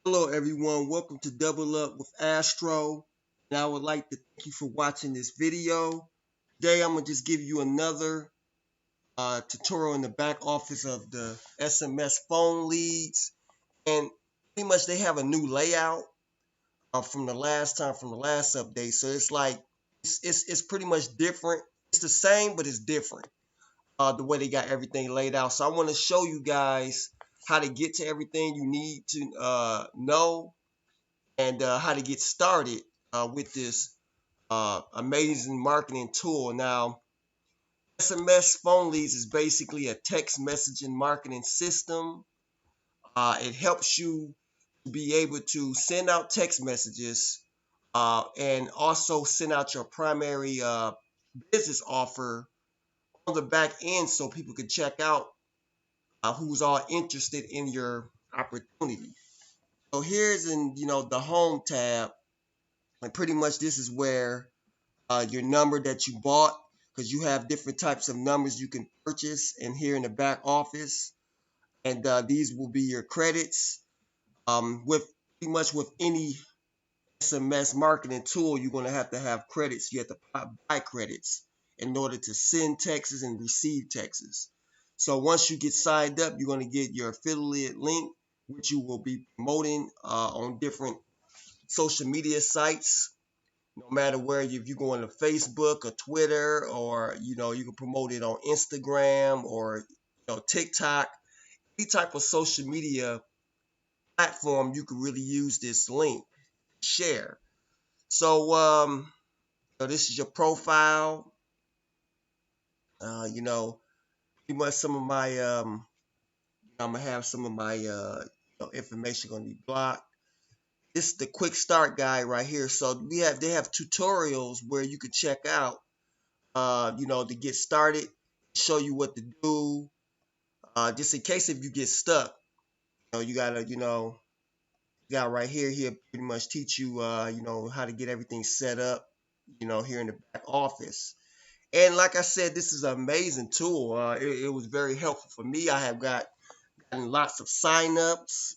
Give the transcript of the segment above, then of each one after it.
Hello, everyone. Welcome to Double Up with Astro. And I would like to thank you for watching this video. Today, I'm going to just give you another tutorial in the back office of the SMS phone leads. And pretty much they have a new layout from the last time, from the last update. So it's like, it's pretty much different. It's the same, but it's different. The way they got everything laid out. So I want to show you guys how to get to everything you need to know and how to get started with this amazing marketing tool. Now, SMS phone leads is basically a text messaging marketing system. It helps you be able to send out text messages and also send out your primary business offer on the back end so people can check out who's all interested in your opportunity. So here's in the home tab, and pretty much this is where your number that you bought, because you have different types of numbers you can purchase and here in the back office, and these will be your credits. With pretty much with any SMS marketing tool, you're going to have credits. You have to buy credits in order to send texts and receive texts. So once you get signed up, you're going to get your affiliate link, which you will be promoting on different social media sites. No matter where, if you go on to Facebook or Twitter, or you can promote it on Instagram or TikTok, any type of social media platform, you can really use this link share. So this is your profile. Pretty much some of my I'm gonna have some of my information gonna be blocked. This is the quick start guide right here. So they have tutorials where you can check out to get started, show you what to do, just in case if you get stuck. You gotta, you got right here. He'll pretty much teach you, how to get everything set up, here in the back office. And like I said, this is an amazing tool. It was very helpful for me. I have gotten lots of signups.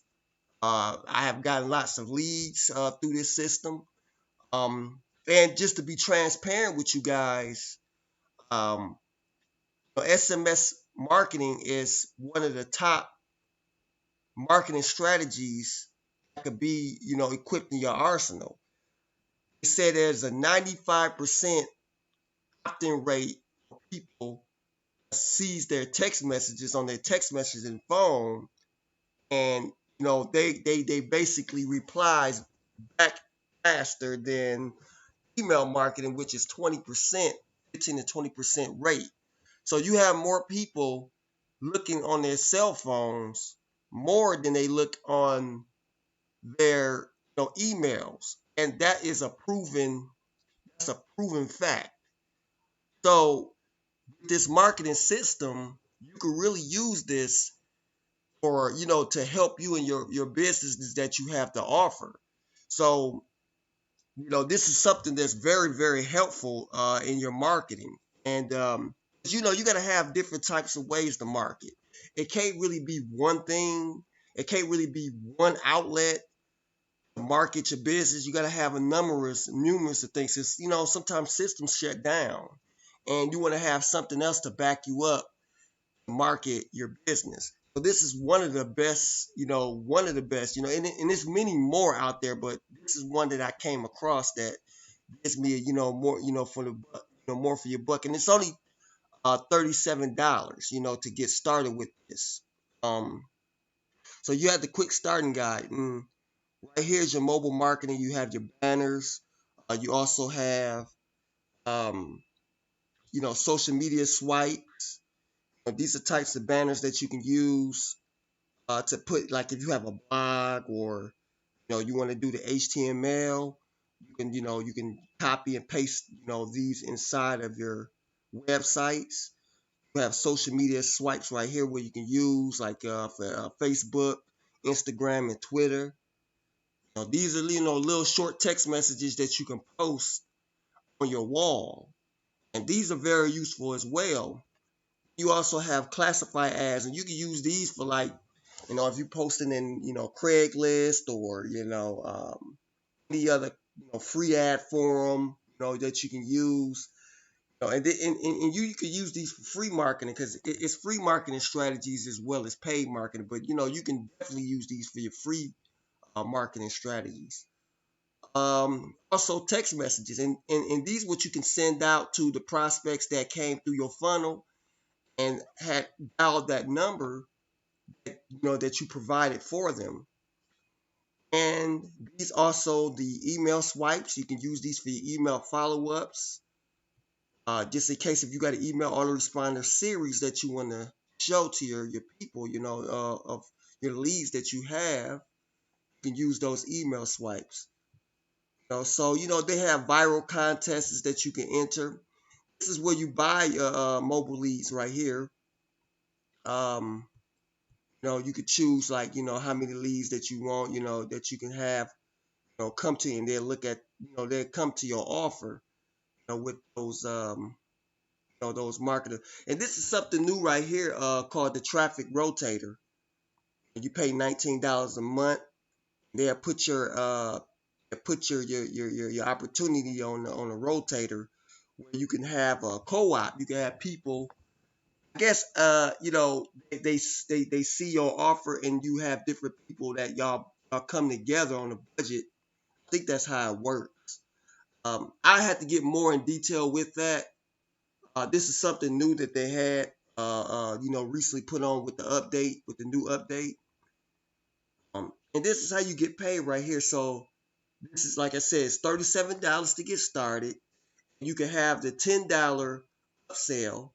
I have gotten lots of leads through this system. And just to be transparent with you guys, um, SMS marketing is one of the top marketing strategies that could be, equipped in your arsenal. They say there's a 95% opt-in rate for people that sees their text messages on their text messaging phone, and they basically replies back faster than email marketing, which is 20%, 15 to 20% rate. So you have more people looking on their cell phones more than they look on their emails, and that's a proven fact. So this marketing system, you can really use this for to help you in your businesses that you have to offer. So this is something that's very helpful in your marketing. And you got to have different types of ways to market. It can't really be one thing. It can't really be one outlet to market your business. You got to have a numerous of things. It's, sometimes systems shut down, and you want to have something else to back you up to market your business. So this is one of the best, and there's many more out there, but this is one that I came across that gives me, more, for the buck, more for your buck, and it's only $37, to get started with this. Um, so you have the quick starting guide. And right here is your mobile marketing. You have your banners. You also have, um, social media swipes. These are types of banners that you can use to put, like if you have a blog or you want to do the HTML, you can copy and paste these inside of your websites. You have social media swipes right here where you can use like for Facebook, Instagram, and Twitter. These are little short text messages that you can post on your wall, and these are very useful as well. You also have classified ads, and you can use these for like If you're posting in, Craigslist or, any other, free ad forum, that you can use. And you can use these for free marketing because it's free marketing strategies as well as paid marketing. But, you can definitely use these for your free marketing strategies. Also text messages, and these what you can send out to the prospects that came through your funnel and had dialed that number that you provided for them. And these also the email swipes. You can use these for your email follow-ups. Just in case if you got an email autoresponder series that you want to show to your people, of your leads that you have, you can use those email swipes. So they have viral contests that you can enter. This is where you buy your mobile leads right here. Um, you could choose like how many leads that you want, that you can have, come to you, and they'll look at, they'll come to your offer, with those those marketers. And this is something new right here, called the traffic rotator. You pay $19 a month. They'll put your opportunity on a rotator where you can have a co-op. You can have people. I guess they see your offer and you have different people that y'all come together on a budget. I think that's how it works. I had to get more in detail with that. This is something new that they had, recently put on with the new update. And this is how you get paid right here. So this is, like I said, it's $37 to get started. You can have the $10 upsell,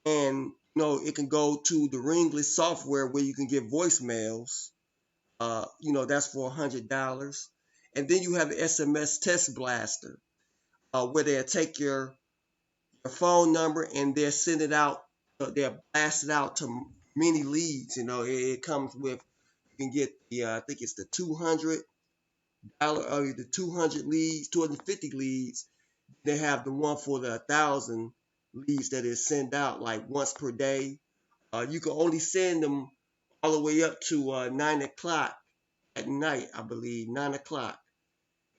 and it can go to the ringless software where you can get voicemails. That's for $100. And then you have the SMS test blaster, where they'll take your phone number and they'll send it out. They'll blast it out to many leads. It comes with, you can get the I think it's the $200 or the 200 leads, 250 leads. They have the one for the 1,000 leads that is sent out like once per day. You can only send them all the way up to 9 o'clock at night, I believe, 9 o'clock.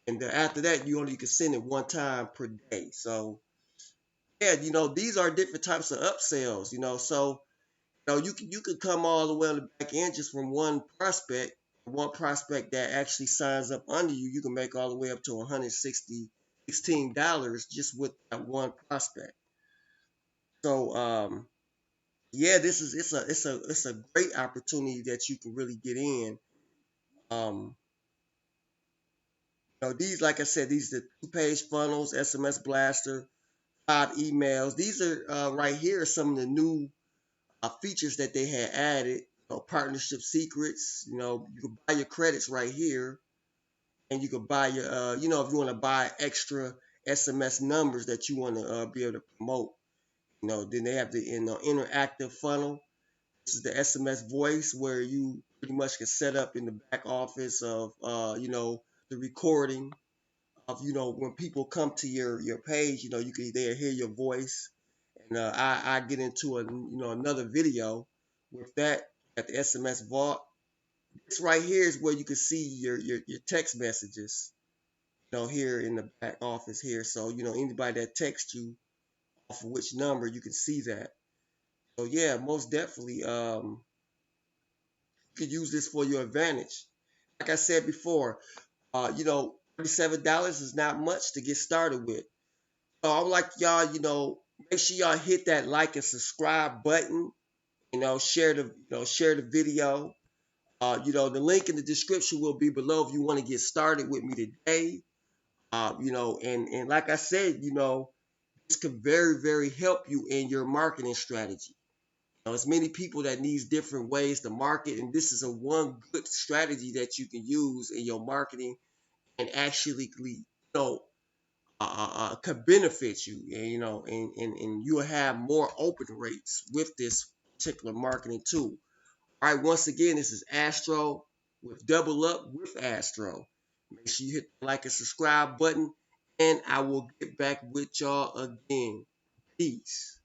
And then after that, you only can send it one time per day. So yeah, these are different types of upsells. So you can come all the way on the back end just from one prospect that actually signs up under you. You can make all the way up to $116 just with that one prospect. So yeah, this is it's a great opportunity that you can really get in. Um, these, like I said, these are the 2-page funnels, SMS blaster, 5 emails. These are right here some of the new features that they had added. Partnership secrets. You can buy your credits right here, and you can buy your if you want to buy extra SMS numbers that you want to be able to promote. Then they have the interactive funnel. This is the SMS voice where you pretty much can set up in the back office of the recording of when people come to your page. You can they'll hear your voice. And I get into another video with that at the SMS vault. This right here is where you can see your text messages. Here in the back office here. So anybody that texts you off of which number, you can see that. So yeah, most definitely, you could use this for your advantage. Like I said before, $37 is not much to get started with. So I would like y'all, make sure y'all hit that like and subscribe button. Share the video. The link in the description will be below if you want to get started with me today. And like I said, this could very, very help you in your marketing strategy. There's many people that needs different ways to market, and this is a one good strategy that you can use in your marketing and actually, could benefit you, and you'll have more open rates with this particular marketing tool. All right, once again, this is Astro with Double Up with Astro. Make sure you hit the like and subscribe button, and I will get back with y'all again. Peace.